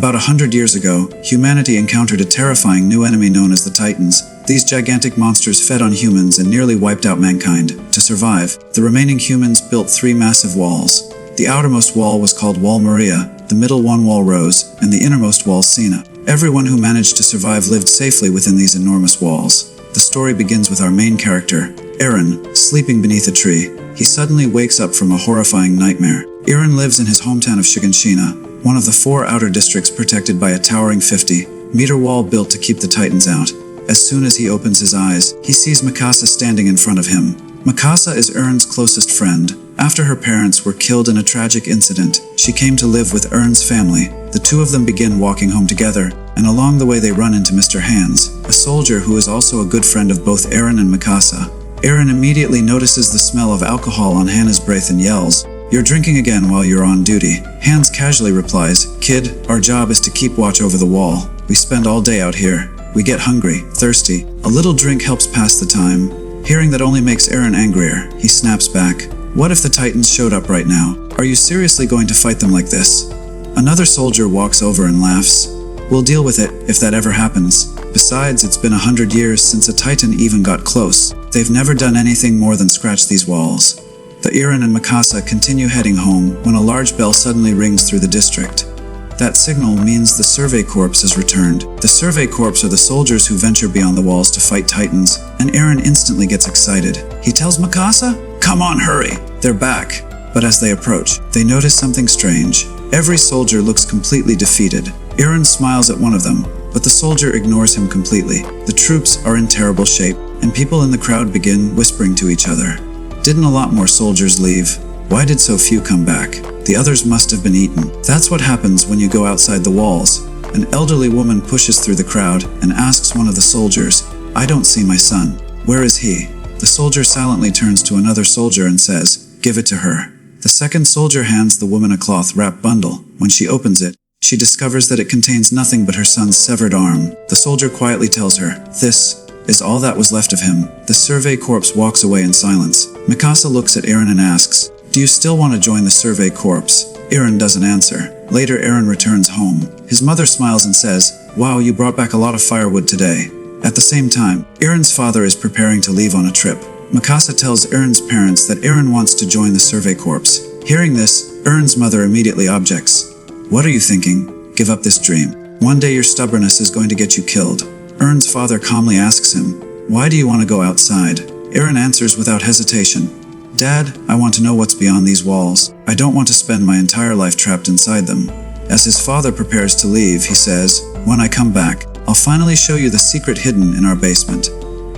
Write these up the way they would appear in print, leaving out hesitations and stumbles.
About 100 years ago, humanity encountered a terrifying new enemy known as the Titans. These gigantic monsters fed on humans and nearly wiped out mankind. To survive, the remaining humans built 3 massive walls. The outermost wall was called Wall Maria, the middle one Wall Rose, and the innermost wall Sina. Everyone who managed to survive lived safely within these enormous walls. The story begins with our main character, Eren, sleeping beneath a tree. He suddenly wakes up from a horrifying nightmare. Eren lives in his hometown of Shiganshina, one of the 4 outer districts protected by a towering 50-meter wall built to keep the Titans out. As soon as he opens his eyes, he sees Mikasa standing in front of him. Mikasa is Eren's closest friend. After her parents were killed in a tragic incident, she came to live with Eren's family. The two of them begin walking home together, and along the way they run into Mr. Hands, a soldier who is also a good friend of both Eren and Mikasa. Eren immediately notices the smell of alcohol on Hannah's breath and yells, "You're drinking again while you're on duty." Hands casually replies, "Kid, our job is to keep watch over the wall. We spend all day out here. We get hungry, thirsty. A little drink helps pass the time." Hearing that only makes Eren angrier, he snaps back. "What if the Titans showed up right now? Are you seriously going to fight them like this?" Another soldier walks over and laughs. "We'll deal with it, if that ever happens. Besides, it's been 100 years since a Titan even got close. They've never done anything more than scratch these walls." The Eren and Mikasa continue heading home when a large bell suddenly rings through the district. That signal means the Survey Corps has returned. The Survey Corps are the soldiers who venture beyond the walls to fight Titans, and Eren instantly gets excited. He tells Mikasa, "Come on, hurry! They're back." But as they approach, they notice something strange. Every soldier looks completely defeated. Eren smiles at one of them, but the soldier ignores him completely. The troops are in terrible shape, and people in the crowd begin whispering to each other. Didn't a lot more soldiers leave? Why did so few come back? The others must have been eaten. That's what happens when you go outside the walls. An elderly woman pushes through the crowd and asks one of the soldiers, "I don't see my son. Where is he?" The soldier silently turns to another soldier and says, "Give it to her." The second soldier hands the woman a cloth-wrapped bundle. When she opens it, she discovers that it contains nothing but her son's severed arm. The soldier quietly tells her, "This is all that was left of him." The Survey Corps walks away in silence. Mikasa looks at Eren and asks, "Do you still want to join the Survey Corps?" Eren doesn't answer. Later, Eren returns home. His mother smiles and says, "Wow, you brought back a lot of firewood today." At the same time, Eren's father is preparing to leave on a trip. Mikasa tells Eren's parents that Eren wants to join the Survey Corps. Hearing this, Eren's mother immediately objects. "What are you thinking? Give up this dream. One day your stubbornness is going to get you killed." Eren's father calmly asks him, "Why do you want to go outside?" Eren answers without hesitation, "Dad, I want to know what's beyond these walls. I don't want to spend my entire life trapped inside them." As his father prepares to leave, he says, "When I come back, I'll finally show you the secret hidden in our basement."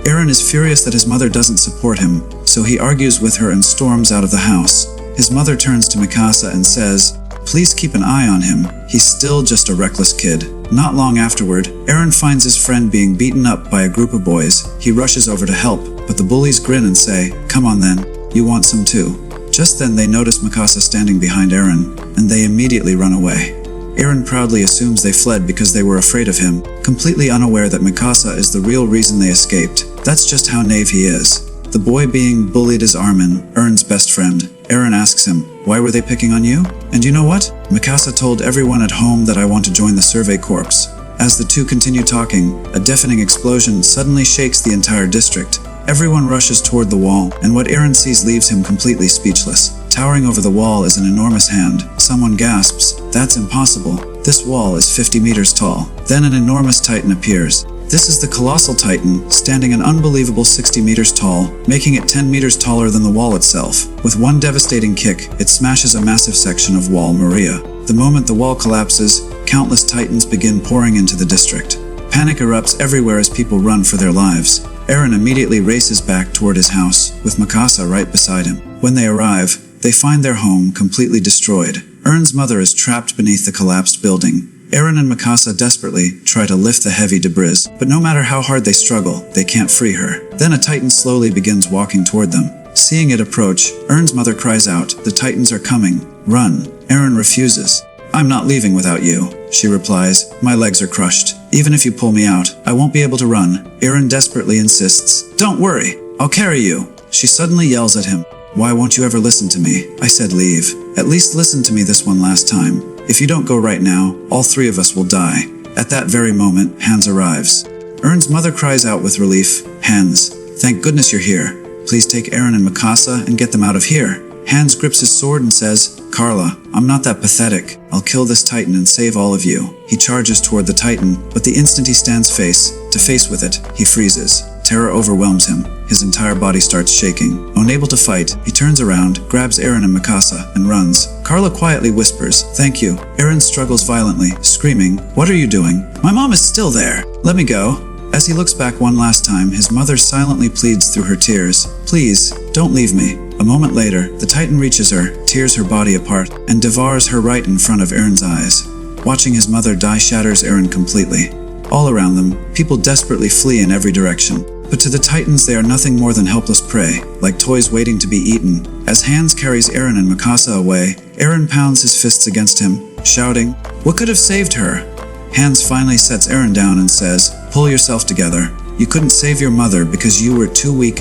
Eren is furious that his mother doesn't support him, so he argues with her and storms out of the house. His mother turns to Mikasa and says, "Please keep an eye on him. He's still just a reckless kid." Not long afterward, Eren finds his friend being beaten up by a group of boys. He rushes over to help, but the bullies grin and say, "Come on then, you want some too." Just then they notice Mikasa standing behind Eren, and they immediately run away. Eren proudly assumes they fled because they were afraid of him, completely unaware that Mikasa is the real reason they escaped. That's just how naive he is. The boy being bullied is Armin, Eren's best friend. Eren asks him, "Why were they picking on you?" And you know what? Mikasa told everyone at home that I want to join the Survey Corps. As the two continue talking, a deafening explosion suddenly shakes the entire district. Everyone rushes toward the wall, and what Eren sees leaves him completely speechless. Towering over the wall is an enormous hand. Someone gasps, "That's impossible. This wall is 50 meters tall." Then an enormous Titan appears. This is the Colossal Titan, standing an unbelievable 60 meters tall, making it 10 meters taller than the wall itself. With one devastating kick, it smashes a massive section of Wall Maria. The moment the wall collapses, countless Titans begin pouring into the district. Panic erupts everywhere as people run for their lives. Eren immediately races back toward his house, with Mikasa right beside him. When they arrive, they find their home completely destroyed. Eren's mother is trapped beneath the collapsed building. Eren and Mikasa desperately try to lift the heavy debris, but no matter how hard they struggle, they can't free her. Then a Titan slowly begins walking toward them. Seeing it approach, Eren's mother cries out, "The Titans are coming. Run." Eren refuses. "I'm not leaving without you," she replies. "My legs are crushed. Even if you pull me out, I won't be able to run." Eren desperately insists, "Don't worry, I'll carry you." She suddenly yells at him, "Why won't you ever listen to me? I said leave. At least listen to me this one last time." If you don't go right now, all three of us will die. At that very moment, Hans arrives. Erin's mother cries out with relief, Hans, thank goodness you're here. Please take Eren and Mikasa and get them out of here. Hans grips his sword and says, Carla, I'm not that pathetic. I'll kill this Titan and save all of you. He charges toward the Titan, but the instant he stands face to face with it, he freezes. Terror overwhelms him. His entire body starts shaking. Unable to fight, he turns around, grabs Eren and Mikasa, and runs. Carla quietly whispers, thank you. Eren struggles violently, screaming, what are you doing? My mom is still there. Let me go. As he looks back one last time, his mother silently pleads through her tears, please, don't leave me. A moment later, the Titan reaches her, tears her body apart, and devours her right in front of Eren's eyes. Watching his mother die shatters Eren completely. All around them, people desperately flee in every direction. But to the Titans, they are nothing more than helpless prey, like toys waiting to be eaten. As Hans carries Eren and Mikasa away, Eren pounds his fists against him, shouting, what could have saved her? Hans finally sets Eren down and says, pull yourself together. You couldn't save your mother because you were too weak.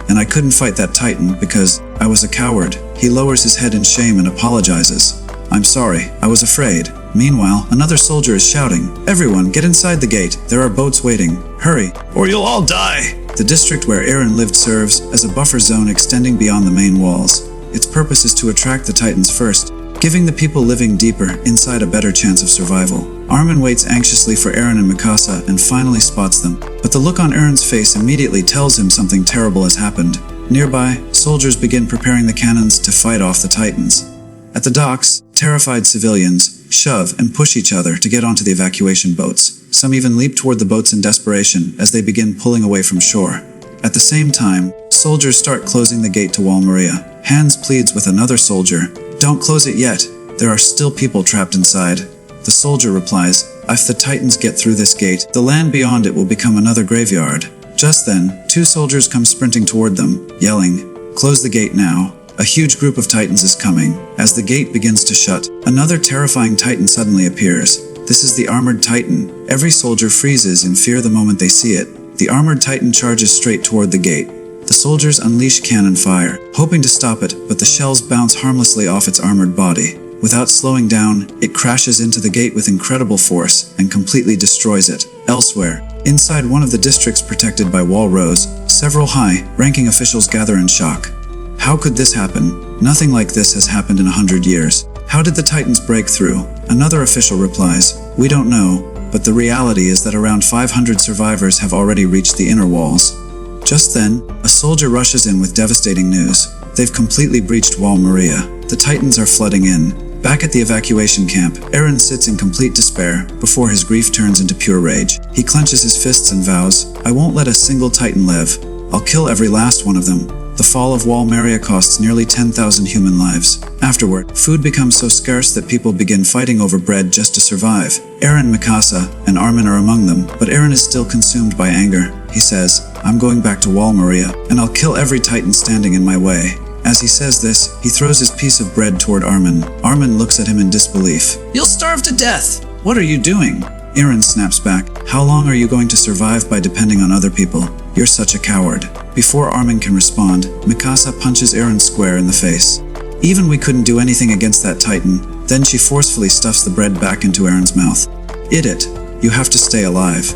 And I couldn't fight that Titan because I was a coward. He lowers his head in shame and apologizes. I'm sorry, I was afraid. Meanwhile, another soldier is shouting, everyone, get inside the gate. There are boats waiting. Hurry, or you'll all die. The district where Eren lived serves as a buffer zone extending beyond the main walls. Its purpose is to attract the Titans first, giving the people living deeper inside a better chance of survival. Armin waits anxiously for Eren and Mikasa and finally spots them, but the look on Eren's face immediately tells him something terrible has happened. Nearby, soldiers begin preparing the cannons to fight off the Titans. At the docks, terrified civilians shove and push each other to get onto the evacuation boats. Some even leap toward the boats in desperation as they begin pulling away from shore. At the same time, soldiers start closing the gate to Wall Maria. Hans pleads with another soldier, don't close it yet. There are still people trapped inside. The soldier replies, if the Titans get through this gate, the land beyond it will become another graveyard. Just then, two soldiers come sprinting toward them, yelling, close the gate now. A huge group of Titans is coming. As the gate begins to shut, another terrifying Titan suddenly appears. This is the armored Titan. Every soldier freezes in fear the moment they see it. The armored Titan charges straight toward the gate. The soldiers unleash cannon fire, hoping to stop it, but the shells bounce harmlessly off its armored body. Without slowing down, it crashes into the gate with incredible force and completely destroys it. Elsewhere, inside one of the districts protected by wall rows, several high-ranking officials gather in shock. How could this happen? Nothing like this has happened in 100 years. How did the Titans break through? Another official replies, we don't know, but the reality is that around 500 survivors have already reached the inner walls. Just then, a soldier rushes in with devastating news. They've completely breached Wall Maria. The Titans are flooding in. Back at the evacuation camp, Eren sits in complete despair before his grief turns into pure rage. He clenches his fists and vows, I won't let a single Titan live. I'll kill every last one of them. The fall of Wall Maria costs nearly 10,000 human lives. Afterward, food becomes so scarce that people begin fighting over bread just to survive. Eren, Mikasa, and Armin are among them, but Eren is still consumed by anger. He says, I'm going back to Wall Maria, and I'll kill every Titan standing in my way. As he says this, he throws his piece of bread toward Armin. Armin looks at him in disbelief. You'll starve to death! What are you doing? Eren snaps back. How long are you going to survive by depending on other people? You're such a coward. Before Armin can respond, Mikasa punches Eren square in the face. Even we couldn't do anything against that Titan. Then she forcefully stuffs the bread back into Eren's mouth. Eat it. You have to stay alive.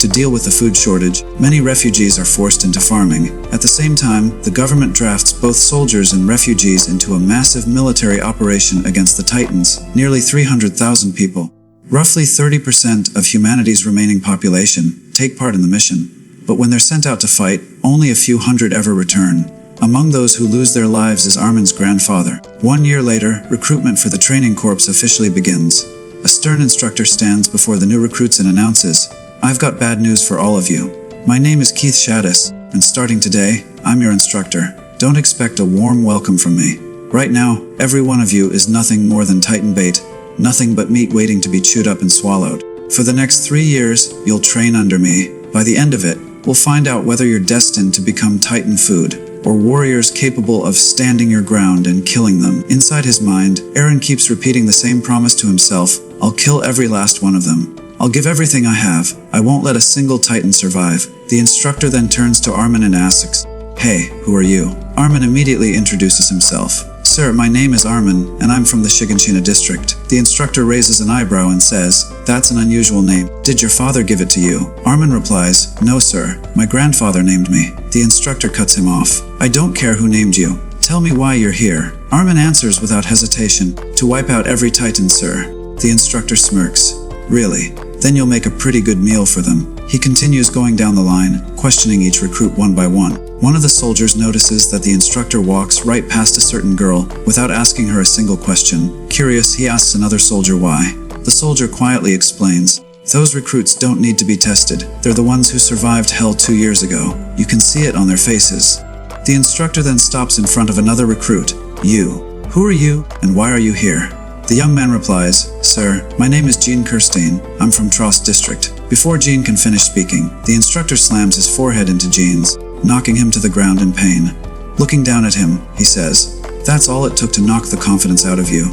To deal with the food shortage, many refugees are forced into farming. At the same time, the government drafts both soldiers and refugees into a massive military operation against the Titans, nearly 300,000 people. Roughly 30% of humanity's remaining population take part in the mission. But when they're sent out to fight, only a few hundred ever return. Among those who lose their lives is Armin's grandfather. 1 year later, recruitment for the training corps officially begins. A stern instructor stands before the new recruits and announces, I've got bad news for all of you. My name is Keith Shaddis, and starting today, I'm your instructor. Don't expect a warm welcome from me. Right now, every one of you is nothing more than Titan bait, nothing but meat waiting to be chewed up and swallowed. For the next 3 years, you'll train under me. By the end of it, we'll find out whether you're destined to become Titan food, or warriors capable of standing your ground and killing them. Inside his mind, Eren keeps repeating the same promise to himself, I'll kill every last one of them. I'll give everything I have. I won't let a single Titan survive. The instructor then turns to Armin and asks, Hey, who are you? Armin immediately introduces himself. Sir, my name is Armin, and I'm from the Shiganshina district. The instructor raises an eyebrow and says, that's an unusual name. Did your father give it to you? Armin replies, no sir, my grandfather named me. The instructor cuts him off. I don't care who named you. Tell me why you're here. Armin answers without hesitation, to wipe out every Titan, sir. The instructor smirks. Really? Then you'll make a pretty good meal for them. He continues going down the line, questioning each recruit one by one. One of the soldiers notices that the instructor walks right past a certain girl without asking her a single question. Curious, he asks another soldier why. The soldier quietly explains, those recruits don't need to be tested. They're the ones who survived hell 2 years ago. You can see it on their faces. The instructor then stops in front of another recruit. You. Who are you, and why are you here? The young man replies, Sir, my name is Jean Kirstein. I'm from Trost District. Before Jean can finish speaking, the instructor slams his forehead into Jean's, knocking him to the ground in pain. Looking down at him, he says, that's all it took to knock the confidence out of you.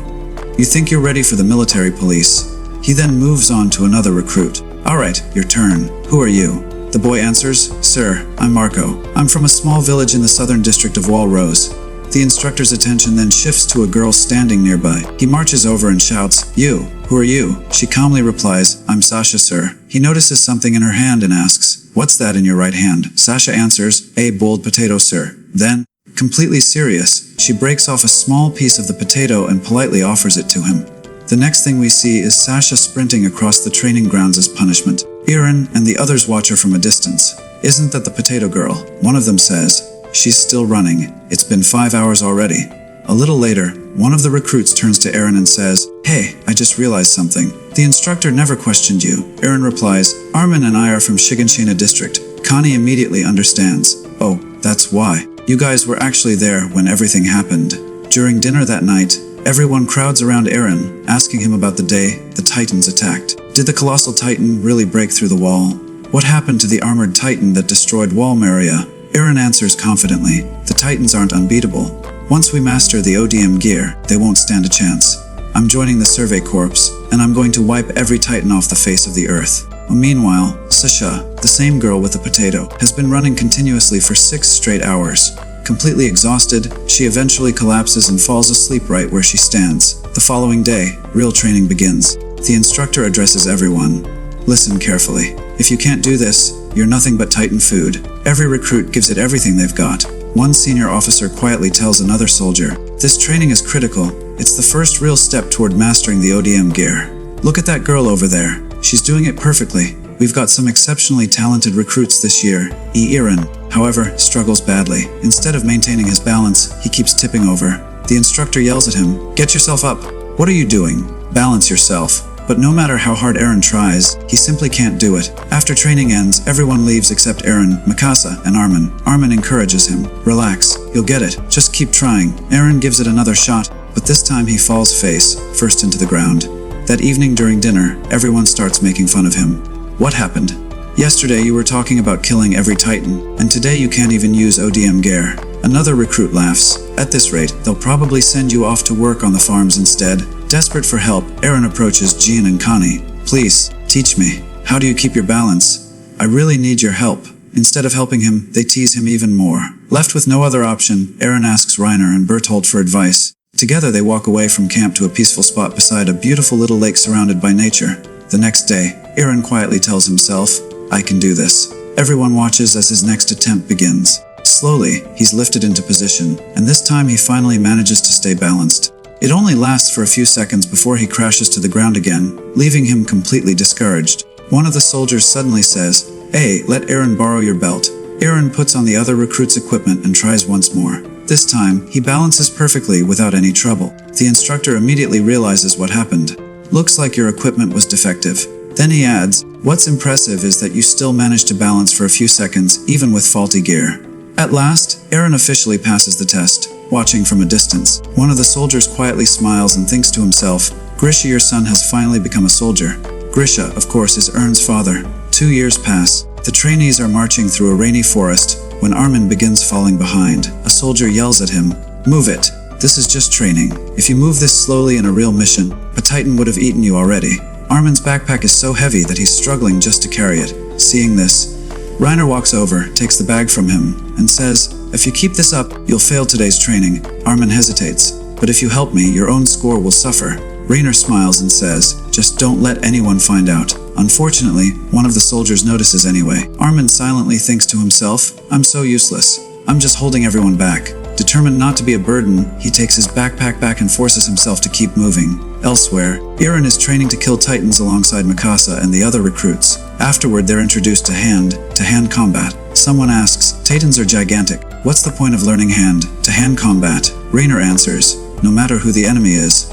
You think you're ready for the military police? He then moves on to another recruit. Alright, your turn. Who are you? The boy answers, Sir, I'm Marco. I'm from a small village in the southern district of Walrose. The instructor's attention then shifts to a girl standing nearby. He marches over and shouts, You, who are you? She calmly replies, I'm Sasha, sir. He notices something in her hand and asks, What's that in your right hand? Sasha answers, A boiled potato, sir. Then, completely serious, she breaks off a small piece of the potato and politely offers it to him. The next thing we see is Sasha sprinting across the training grounds as punishment. Eren and the others watch her from a distance. Isn't that the potato girl? One of them says, She's still running. It's been 5 hours already. A little later, one of the recruits turns to Eren and says, Hey, I just realized something. The instructor never questioned you. Eren replies, Armin and I are from Shiganshina district. Connie immediately understands. Oh, that's why. You guys were actually there when everything happened. During dinner that night, everyone crowds around Eren, asking him about the day the Titans attacked. Did the Colossal Titan really break through the wall? What happened to the armored Titan that destroyed Walmeria? Eren answers confidently, the Titans aren't unbeatable. Once we master the ODM gear, they won't stand a chance. I'm joining the Survey Corps, and I'm going to wipe every Titan off the face of the earth. Meanwhile, Sasha, the same girl with the potato, has been running continuously for 6 straight hours. Completely exhausted, she eventually collapses and falls asleep right where she stands. The following day, real training begins. The instructor addresses everyone. Listen carefully. If you can't do this, you're nothing but Titan food. Every recruit gives it everything they've got. One senior officer quietly tells another soldier, This training is critical. It's the first real step toward mastering the ODM gear. Look at that girl over there. She's doing it perfectly. We've got some exceptionally talented recruits this year. Eren, however, struggles badly. Instead of maintaining his balance, he keeps tipping over. The instructor yells at him, Get yourself up. What are you doing? Balance yourself. But no matter how hard Eren tries, he simply can't do it. After training ends, everyone leaves except Eren, Mikasa, and Armin. Armin encourages him. Relax, you'll get it. Just keep trying. Eren gives it another shot, but this time he falls face first into the ground. That evening during dinner, everyone starts making fun of him. What happened? Yesterday you were talking about killing every Titan, and today you can't even use ODM gear. Another recruit laughs. At this rate, they'll probably send you off to work on the farms instead. Desperate for help, Eren approaches Jean and Connie. Please, teach me. How do you keep your balance? I really need your help. Instead of helping him, they tease him even more. Left with no other option, Eren asks Reiner and Berthold for advice. Together they walk away from camp to a peaceful spot beside a beautiful little lake surrounded by nature. The next day, Eren quietly tells himself, I can do this. Everyone watches as his next attempt begins. Slowly, he's lifted into position, and this time he finally manages to stay balanced. It only lasts for a few seconds before he crashes to the ground again, leaving him completely discouraged. One of the soldiers suddenly says, Hey, let Eren borrow your belt. Eren puts on the other recruit's equipment and tries once more. This time, he balances perfectly without any trouble. The instructor immediately realizes what happened. Looks like your equipment was defective. Then he adds, What's impressive is that you still managed to balance for a few seconds, even with faulty gear. At last, Eren officially passes the test. Watching from a distance, one of the soldiers quietly smiles and thinks to himself, Grisha, your son has finally become a soldier. Grisha, of course, is Ern's father. 2 years pass. The trainees are marching through a rainy forest when Armin begins falling behind. A soldier yells at him, Move it. This is just training. If you move this slowly in a real mission, a Titan would have eaten you already. Armin's backpack is so heavy that he's struggling just to carry it. Seeing this, Reiner walks over, takes the bag from him, and says, If you keep this up, you'll fail today's training. Armin hesitates. but if you help me, your own score will suffer. Raynor smiles and says, just don't let anyone find out. Unfortunately, one of the soldiers notices anyway. Armin silently thinks to himself, I'm so useless. I'm just holding everyone back. Determined not to be a burden, he takes his backpack back and forces himself to keep moving. Elsewhere, Eren is training to kill Titans alongside Mikasa and the other recruits. Afterward, they're introduced to hand-to-hand combat. Someone asks, Titans are gigantic. What's the point of learning hand-to-hand combat? Raynor answers, no matter who the enemy is,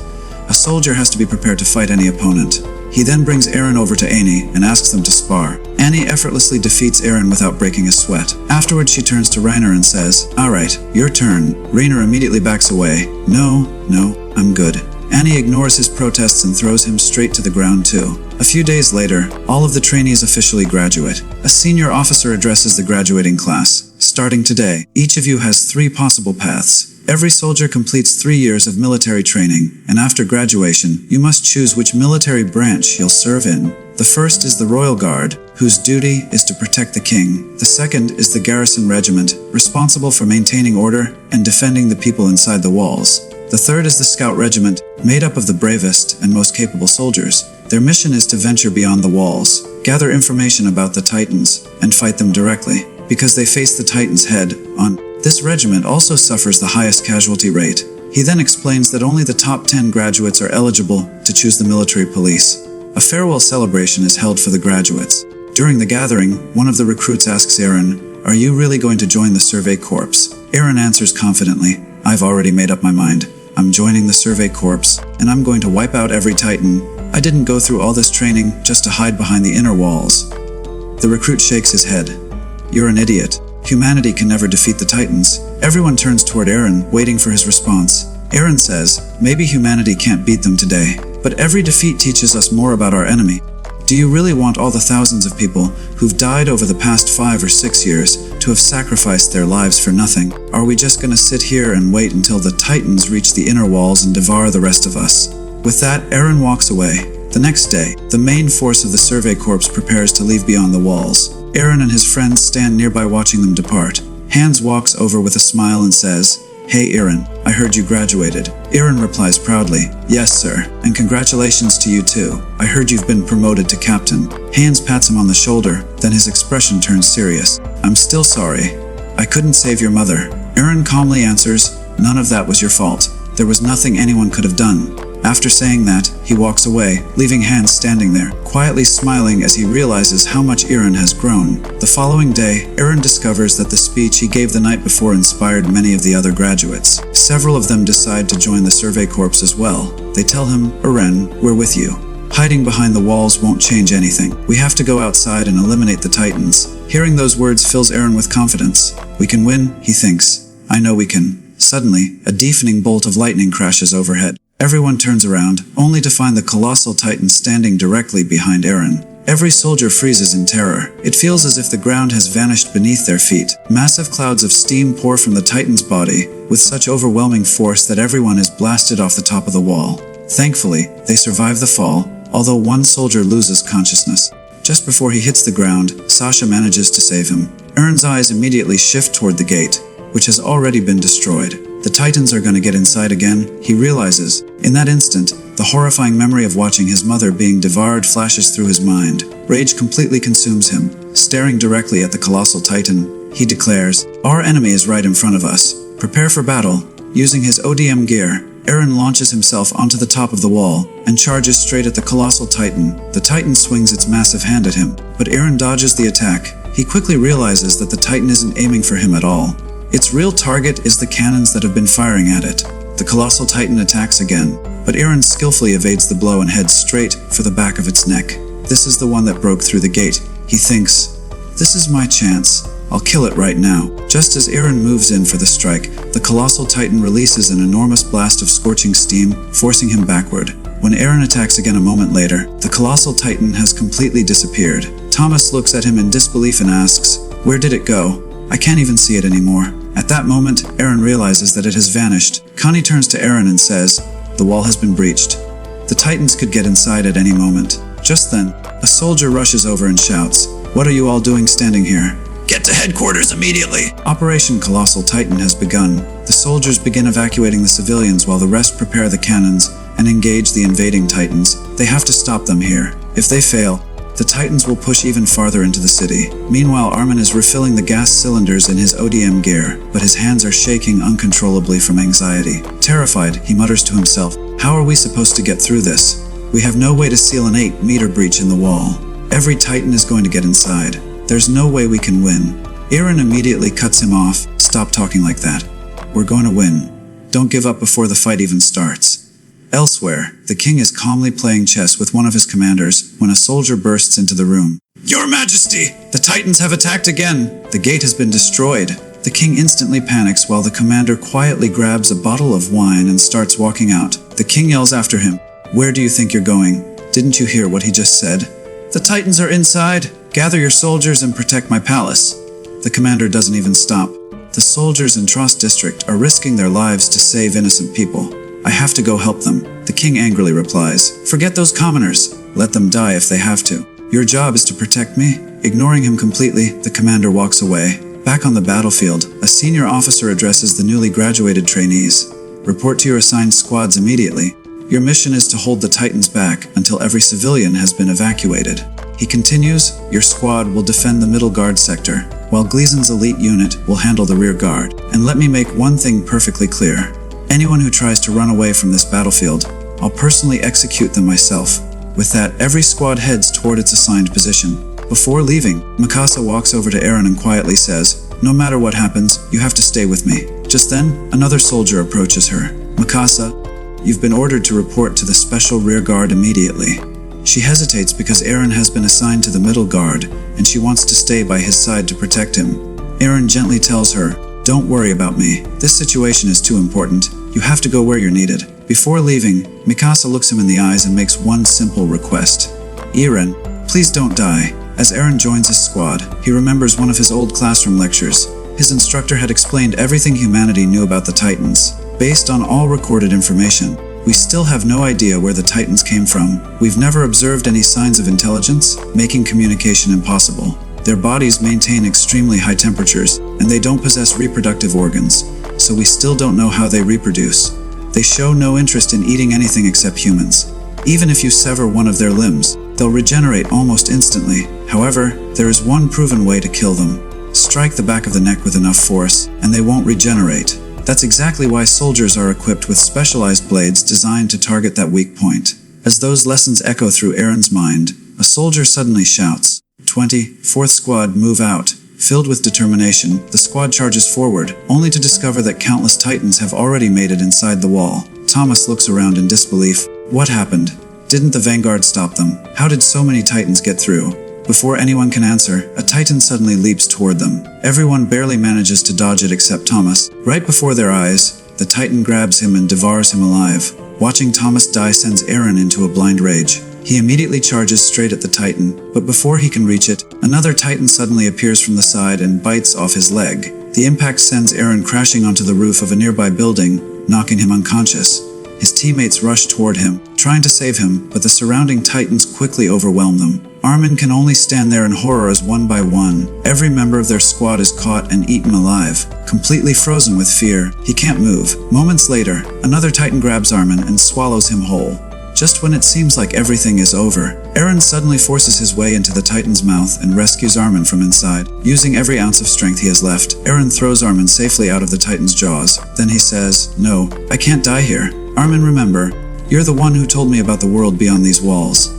a soldier has to be prepared to fight any opponent. He then brings Eren over to Annie and asks them to spar. Annie effortlessly defeats Eren without breaking a sweat. Afterwards, she turns to Raynor and says, alright, your turn. Raynor immediately backs away. No, I'm good. Annie ignores his protests and throws him straight to the ground too. A few days later, all of the trainees officially graduate. A senior officer addresses the graduating class. Starting today, each of you has 3 possible paths. Every soldier completes 3 years of military training, and after graduation, you must choose which military branch you'll serve in. The first is the Royal Guard, whose duty is to protect the king. The second is the Garrison Regiment, responsible for maintaining order and defending the people inside the walls. The third is the Scout Regiment, made up of the bravest and most capable soldiers. Their mission is to venture beyond the walls, gather information about the Titans, and fight them directly, because they face the Titans head-on. This regiment also suffers the highest casualty rate. He then explains that only the top 10 graduates are eligible to choose the military police. A farewell celebration is held for the graduates. During the gathering, one of the recruits asks Eren, are you really going to join the Survey Corps? Eren answers confidently, I've already made up my mind. I'm joining the Survey Corps, and I'm going to wipe out every Titan. I didn't go through all this training just to hide behind the inner walls. The recruit shakes his head. You're an idiot. Humanity can never defeat the Titans. Everyone turns toward Eren, waiting for his response. Eren says, maybe humanity can't beat them today, but every defeat teaches us more about our enemy. Do you really want all the thousands of people who've died over the past 5 or 6 years to have sacrificed their lives for nothing? Are we just gonna sit here and wait until the Titans reach the inner walls and devour the rest of us? With that, Eren walks away. The next day, the main force of the Survey Corps prepares to leave beyond the walls. Eren and his friends stand nearby watching them depart. Hans walks over with a smile and says, Hey Eren, I heard you graduated. Eren replies proudly, Yes sir, and congratulations to you too. I heard you've been promoted to captain. Hans pats him on the shoulder, then his expression turns serious. I'm still sorry. I couldn't save your mother. Eren calmly answers, None of that was your fault. There was nothing anyone could have done. After saying that, he walks away, leaving Hans standing there, quietly smiling as he realizes how much Eren has grown. The following day, Eren discovers that the speech he gave the night before inspired many of the other graduates. Several of them decide to join the Survey Corps as well. They tell him, Eren, we're with you. Hiding behind the walls won't change anything. We have to go outside and eliminate the Titans. Hearing those words fills Eren with confidence. We can win, he thinks. I know we can. Suddenly, a deafening bolt of lightning crashes overhead. Everyone turns around, only to find the colossal Titan standing directly behind Eren. Every soldier freezes in terror. It feels as if the ground has vanished beneath their feet. Massive clouds of steam pour from the Titan's body, with such overwhelming force that everyone is blasted off the top of the wall. Thankfully, they survive the fall, although one soldier loses consciousness. Just before he hits the ground, Sasha manages to save him. Eren's eyes immediately shift toward the gate, which has already been destroyed. The Titans are going to get inside again, he realizes. In that instant, the horrifying memory of watching his mother being devoured flashes through his mind. Rage completely consumes him. Staring directly at the colossal Titan, he declares, Our enemy is right in front of us. Prepare for battle. Using his ODM gear, Eren launches himself onto the top of the wall and charges straight at the colossal Titan. The Titan swings its massive hand at him, but Eren dodges the attack. He quickly realizes that the Titan isn't aiming for him at all. Its real target is the cannons that have been firing at it. The colossal Titan attacks again, but Eren skillfully evades the blow and heads straight for the back of its neck. This is the one that broke through the gate. He thinks, this is my chance. I'll kill it right now. Just as Eren moves in for the strike, the colossal Titan releases an enormous blast of scorching steam, forcing him backward. When Eren attacks again a moment later, the colossal Titan has completely disappeared. Thomas looks at him in disbelief and asks, Where did it go? I can't even see it anymore. At that moment, Eren realizes that it has vanished. Connie turns to Eren and says, The wall has been breached. The Titans could get inside at any moment. Just then, a soldier rushes over and shouts, What are you all doing standing here? Get to headquarters immediately! Operation Colossal Titan has begun. The soldiers begin evacuating the civilians while the rest prepare the cannons and engage the invading Titans. They have to stop them here. If they fail, the Titans will push even farther into the city. Meanwhile, Armin is refilling the gas cylinders in his ODM gear, but his hands are shaking uncontrollably from anxiety. Terrified, he mutters to himself, "How are we supposed to get through this? We have no way to seal an 8-meter breach in the wall. Every Titan is going to get inside. There's no way we can win." Eren immediately cuts him off. "Stop talking like that. We're going to win. Don't give up before the fight even starts." Elsewhere, the king is calmly playing chess with one of his commanders when a soldier bursts into the room. "Your Majesty! The Titans have attacked again! The gate has been destroyed." The king instantly panics while the commander quietly grabs a bottle of wine and starts walking out. The king yells after him, "Where do you think you're going? Didn't you hear what he just said? The Titans are inside! Gather your soldiers and protect my palace." The commander doesn't even stop. The soldiers in Trost district are risking their lives to save innocent people. "I have to go help them." The king angrily replies, "Forget those commoners. Let them die if they have to. Your job is to protect me." Ignoring him completely, the commander walks away. Back on the battlefield, a senior officer addresses the newly graduated trainees. "Report to your assigned squads immediately. Your mission is to hold the Titans back until every civilian has been evacuated." He continues, "Your squad will defend the middle guard sector, while Gleason's elite unit will handle the rear guard. And let me make one thing perfectly clear. Anyone who tries to run away from this battlefield, I'll personally execute them myself." With that, every squad heads toward its assigned position. Before leaving, Mikasa walks over to Eren and quietly says, "No matter what happens, you have to stay with me." Just then, another soldier approaches her. "Mikasa, you've been ordered to report to the special rear guard immediately." She hesitates because Eren has been assigned to the middle guard, and she wants to stay by his side to protect him. Eren gently tells her, "Don't worry about me. This situation is too important. You have to go where you're needed." Before leaving, Mikasa looks him in the eyes and makes one simple request. "Eren, please don't die." As Eren joins his squad, he remembers one of his old classroom lectures. His instructor had explained everything humanity knew about the Titans. Based on all recorded information, we still have no idea where the Titans came from. We've never observed any signs of intelligence, making communication impossible. Their bodies maintain extremely high temperatures, and they don't possess reproductive organs, so we still don't know how they reproduce. They show no interest in eating anything except humans. Even if you sever one of their limbs, they'll regenerate almost instantly. However, there is one proven way to kill them. Strike the back of the neck with enough force, and they won't regenerate. That's exactly why soldiers are equipped with specialized blades designed to target that weak point. As those lessons echo through Eren's mind, a soldier suddenly shouts, 4th Squad, move out." Filled with determination, the squad charges forward, only to discover that countless Titans have already made it inside the wall. Thomas looks around in disbelief. What happened? Didn't the Vanguard stop them? How did so many Titans get through? Before anyone can answer, a Titan suddenly leaps toward them. Everyone barely manages to dodge it except Thomas. Right before their eyes, the Titan grabs him and devours him alive. Watching Thomas die sends Eren into a blind rage. He immediately charges straight at the Titan, but before he can reach it, another Titan suddenly appears from the side and bites off his leg. The impact sends Eren crashing onto the roof of a nearby building, knocking him unconscious. His teammates rush toward him, trying to save him, but the surrounding Titans quickly overwhelm them. Armin can only stand there in horror as one by one, every member of their squad is caught and eaten alive. Completely frozen with fear, he can't move. Moments later, another Titan grabs Armin and swallows him whole. Just when it seems like everything is over, Eren suddenly forces his way into the Titan's mouth and rescues Armin from inside. Using every ounce of strength he has left, Eren throws Armin safely out of the Titan's jaws. Then he says, "No, I can't die here. Armin, remember, you're the one who told me about the world beyond these walls.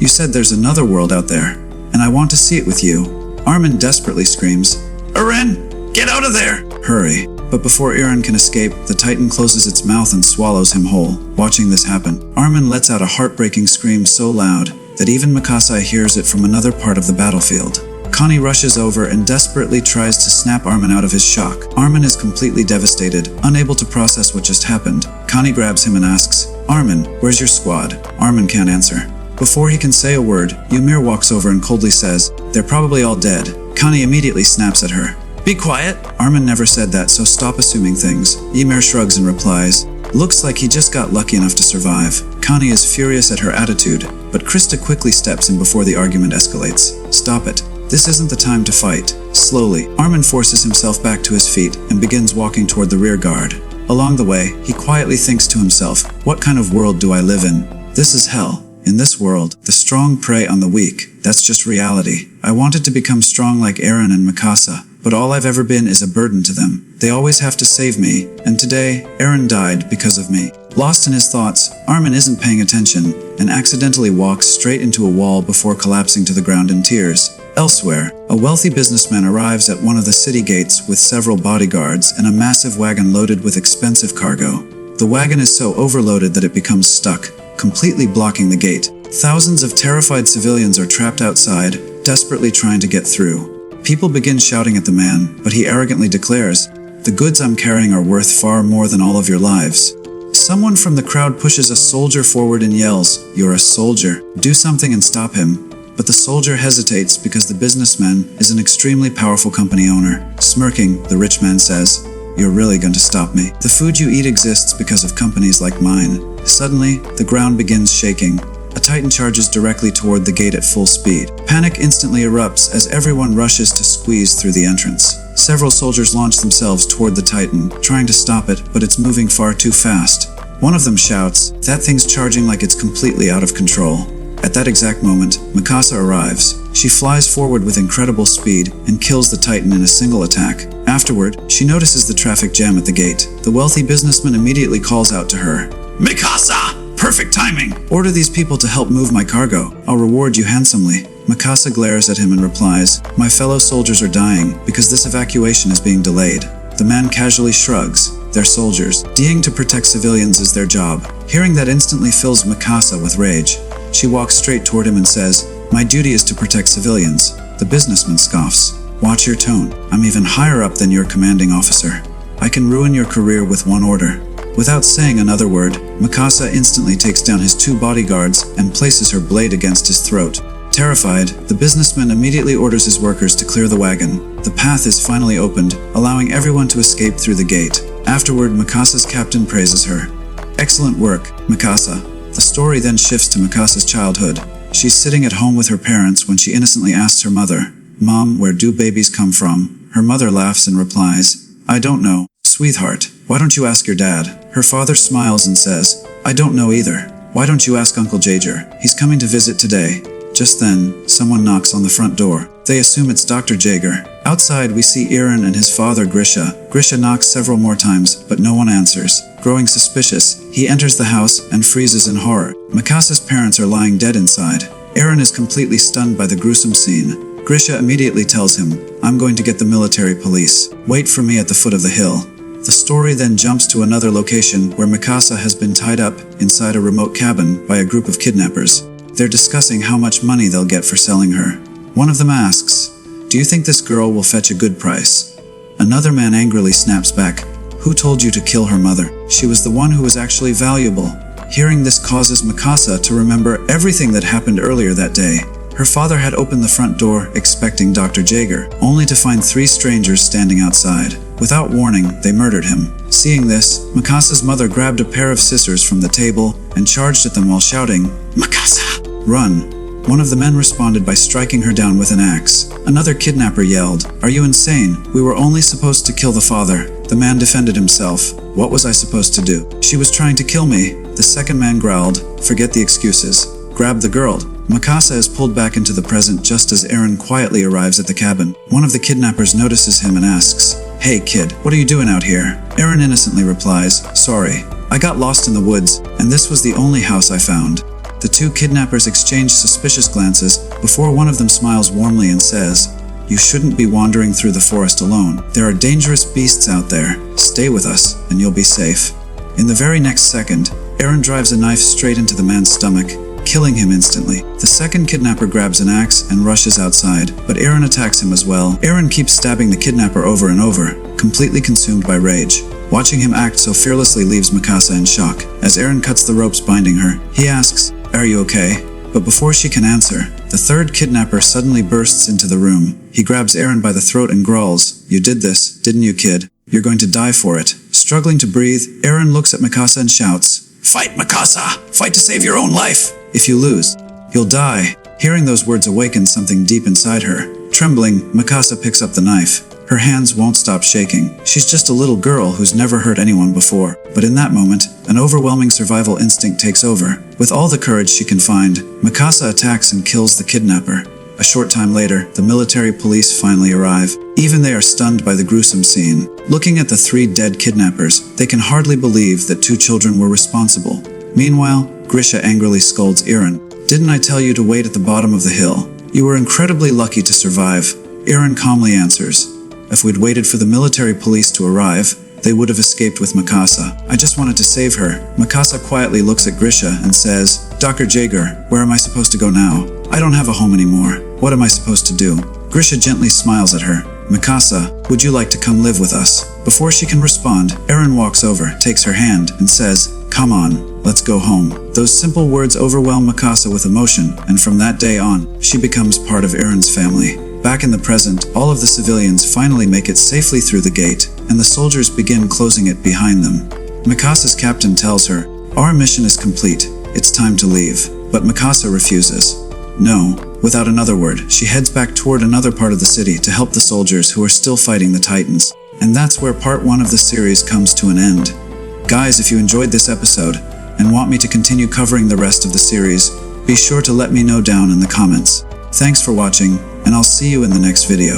You said there's another world out there, and I want to see it with you." Armin desperately screams, "Eren, get out of there! Hurry!" But before Eren can escape, the Titan closes its mouth and swallows him whole. Watching this happen, Armin lets out a heartbreaking scream so loud that even Mikasa hears it from another part of the battlefield. Connie rushes over and desperately tries to snap Armin out of his shock. Armin is completely devastated, unable to process what just happened. Connie grabs him and asks, "Armin, where's your squad?" Armin can't answer. Before he can say a word, Ymir walks over and coldly says, "They're probably all dead." Connie immediately snaps at her. "Be quiet!" Armin never said that, so stop assuming things. Ymir shrugs and replies, "Looks like he just got lucky enough to survive." Connie is furious at her attitude, but Krista quickly steps in before the argument escalates. "Stop it. This isn't the time to fight." Slowly, Armin forces himself back to his feet and begins walking toward the rear guard. Along the way, he quietly thinks to himself, what kind of world do I live in? This is hell. In this world, the strong prey on the weak. That's just reality. I wanted to become strong like Eren and Mikasa, but all I've ever been is a burden to them. They always have to save me, and today, Eren died because of me. Lost in his thoughts, Armin isn't paying attention, and accidentally walks straight into a wall before collapsing to the ground in tears. Elsewhere, a wealthy businessman arrives at one of the city gates with several bodyguards and a massive wagon loaded with expensive cargo. The wagon is so overloaded that it becomes stuck, completely blocking the gate. Thousands of terrified civilians are trapped outside, desperately trying to get through. People begin shouting at the man, but he arrogantly declares, "The goods I'm carrying are worth far more than all of your lives." Someone from the crowd pushes a soldier forward and yells, "You're a soldier. Do something and stop him." But the soldier hesitates because the businessman is an extremely powerful company owner. Smirking, the rich man says, "You're really going to stop me? The food you eat exists because of companies like mine." Suddenly, the ground begins shaking. A Titan charges directly toward the gate at full speed. Panic instantly erupts as everyone rushes to squeeze through the entrance. Several soldiers launch themselves toward the Titan, trying to stop it, but it's moving far too fast. One of them shouts, "That thing's charging like it's completely out of control." At that exact moment, Mikasa arrives. She flies forward with incredible speed and kills the Titan in a single attack. Afterward, she notices the traffic jam at the gate. The wealthy businessman immediately calls out to her, "Mikasa! Perfect timing! Order these people to help move my cargo. I'll reward you handsomely." Mikasa glares at him and replies, "My fellow soldiers are dying because this evacuation is being delayed." The man casually shrugs. They're soldiers. Dying to protect civilians is their job. Hearing that instantly fills Mikasa with rage. She walks straight toward him and says, "My duty is to protect civilians." The businessman scoffs. "Watch your tone. I'm even higher up than your commanding officer. I can ruin your career with one order." Without saying another word, Mikasa instantly takes down his two bodyguards and places her blade against his throat. Terrified, the businessman immediately orders his workers to clear the wagon. The path is finally opened, allowing everyone to escape through the gate. Afterward, Mikasa's captain praises her. "Excellent work, Mikasa." The story then shifts to Mikasa's childhood. She's sitting at home with her parents when she innocently asks her mother, "Mom, where do babies come from?" Her mother laughs and replies, "I don't know. Sweetheart, why don't you ask your dad?" Her father smiles and says, "I don't know either. Why don't you ask Uncle Jaeger? He's coming to visit today." Just then, someone knocks on the front door. They assume it's Dr. Jaeger. Outside, we see Eren and his father Grisha. Grisha knocks several more times, but no one answers. Growing suspicious, he enters the house and freezes in horror. Mikasa's parents are lying dead inside. Eren is completely stunned by the gruesome scene. Grisha immediately tells him, "I'm going to get the military police. Wait for me at the foot of the hill." The story then jumps to another location where Mikasa has been tied up inside a remote cabin by a group of kidnappers. They're discussing how much money they'll get for selling her. One of them asks, "Do you think this girl will fetch a good price?" Another man angrily snaps back, "Who told you to kill her mother? She was the one who was actually valuable." Hearing this causes Mikasa to remember everything that happened earlier that day. Her father had opened the front door expecting Dr. Jaeger, only to find three strangers standing outside. Without warning, they murdered him. Seeing this, Mikasa's mother grabbed a pair of scissors from the table and charged at them while shouting, "Mikasa, run!" One of the men responded by striking her down with an axe. Another kidnapper yelled, "Are you insane? We were only supposed to kill the father." The man defended himself. "What was I supposed to do? She was trying to kill me." The second man growled, "Forget the excuses. Grab the girl." Mikasa is pulled back into the present just as Eren quietly arrives at the cabin. One of the kidnappers notices him and asks, "Hey kid, what are you doing out here?" Eren innocently replies, "Sorry, I got lost in the woods, and this was the only house I found." The two kidnappers exchange suspicious glances before one of them smiles warmly and says, "You shouldn't be wandering through the forest alone. There are dangerous beasts out there. Stay with us, and you'll be safe." In the very next second, Eren drives a knife straight into the man's stomach, killing him instantly. The second kidnapper grabs an axe and rushes outside, but Eren attacks him as well. Eren keeps stabbing the kidnapper over and over, completely consumed by rage. Watching him act so fearlessly leaves Mikasa in shock. As Eren cuts the ropes binding her, he asks, "Are you okay?" But before she can answer, the third kidnapper suddenly bursts into the room. He grabs Eren by the throat and growls, "You did this, didn't you, kid? You're going to die for it." Struggling to breathe, Eren looks at Mikasa and shouts, "Fight, Mikasa! Fight to save your own life! If you lose, you'll die." Hearing those words awakens something deep inside her. Trembling, Mikasa picks up the knife. Her hands won't stop shaking. She's just a little girl who's never hurt anyone before. But in that moment, an overwhelming survival instinct takes over. With all the courage she can find, Mikasa attacks and kills the kidnapper. A short time later, the military police finally arrive. Even they are stunned by the gruesome scene. Looking at the 3 dead kidnappers, they can hardly believe that 2 children were responsible. Meanwhile, Grisha angrily scolds Eren. "Didn't I tell you to wait at the bottom of the hill? You were incredibly lucky to survive." Eren calmly answers, "If we'd waited for the military police to arrive, they would have escaped with Mikasa. I just wanted to save her." Mikasa quietly looks at Grisha and says, "Dr. Yeager, where am I supposed to go now? I don't have a home anymore. What am I supposed to do?" Grisha gently smiles at her. "Mikasa, would you like to come live with us?" Before she can respond, Eren walks over, takes her hand, and says, "Come on, let's go home." Those simple words overwhelm Mikasa with emotion, and from that day on, she becomes part of Eren's family. Back in the present, all of the civilians finally make it safely through the gate, and the soldiers begin closing it behind them. Mikasa's captain tells her, "Our mission is complete. It's time to leave." But Mikasa refuses. No. Without another word, she heads back toward another part of the city to help the soldiers who are still fighting the Titans. And that's where part 1 of the series comes to an end. Guys, if you enjoyed this episode and want me to continue covering the rest of the series, be sure to let me know down in the comments. Thanks for watching, and I'll see you in the next video.